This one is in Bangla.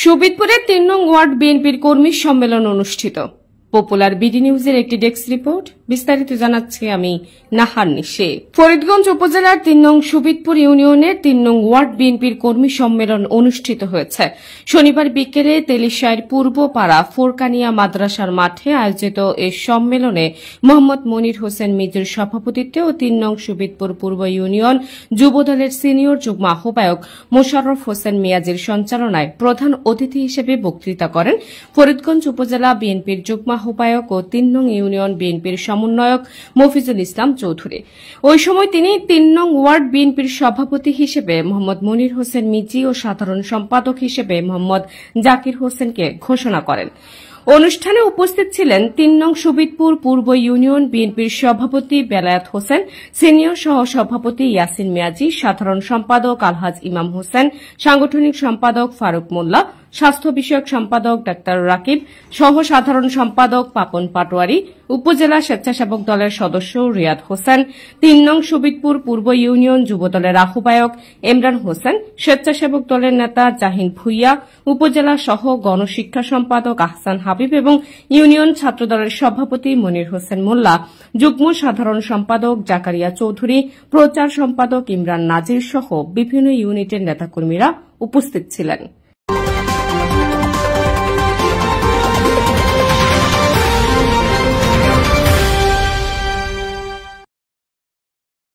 শোভিতপুরে ৩ নং ওয়ার্ড বিএনপির কর্মী সম্মেলন অনুষ্ঠিত। পপুলার বিডি নিউজের একটি ডেস্ক রিপোর্ট, বিস্তারিত জানাচ্ছি আমি নাহার নিশে। ফরিদগঞ্জ উপজেলার ৩ নং শোভিতপুর ইউনিয়নের ৩ নং ওয়ার্ড বিএনপির কর্মী সম্মেলন অনুষ্ঠিত হয়েছে। শনিবার বিকেলে তেলিশাইর পূর্বপাড়া ফোরকানিয়া মাদ্রাসার মাঠে আয়োজিত এই সম্মেলনে মোহাম্মদ মনির হোসেন মিজুর সভাপতিত্বে ও ৩ নং শোভিতপুর পূর্ব ইউনিয়ন যুবদলের সিনিয়র যুগ্ম আহ্বায়ক মোশাররফ হোসেন মিয়াজির সঞ্চালনায় প্রধান অতিথি হিসেবে বক্তৃতা করেন ফরিদগঞ্জ উপজেলা বিএনপির যুগ্ম আহ্বায়ক ও ৩ নং ইউনিয়ন বিএনপির সমন্বয়ক মফিজুল ইসলাম চৌধুরী। ওই সময় তিনি ৩ নং ওয়ার্ড বিএনপির সভাপতি হিসেবে মোহাম্মদ মনির হোসেন মিজি ও সাধারণ সম্পাদক হিসেবে মোহাম্মদ জাকির হোসেনকে ঘোষণা করেন। অনুষ্ঠানে উপস্থিত ছিলেন ৩ নং শোভিতপুর পূর্ব ইউনিয়ন বিএনপির সভাপতি বেলায়েত হোসেন, সিনিয়র সহ সভাপতি ইয়াসিন মিয়াজি, সাধারণ সম্পাদক আলহাজ ইমাম হোসেন, সাংগঠনিক সম্পাদক ফারুক মোল্লা, স্বাস্থ্য বিষয়ক সম্পাদক ডাক্তার রাকিব, সহ সাধারণ সম্পাদক পাপন পাটোয়ারি, উপজেলা স্বেচ্ছাসেবক দলের সদস্য রিয়াদ হোসেন, ৩ নং শোভিতপুর পূর্ব ইউনিয়ন যুবদলের আহ্বায়ক ইমরান হোসেন, স্বেচ্ছাসেবক দলের নেতা জাহিন ভুইয়া, উপজেলা সহ গণশিক্ষা সম্পাদক আহসান হাবিব এবং ইউনিয়ন ছাত্রদলের সভাপতি মনির হোসেন মোল্লা, যুগ্ম সাধারণ সম্পাদক জাকারিয়া চৌধুরী, প্রচার সম্পাদক ইমরান নাজির সহ বিভিন্ন ইউনিটের নেতাকর্মীরা উপস্থিত ছিলেন।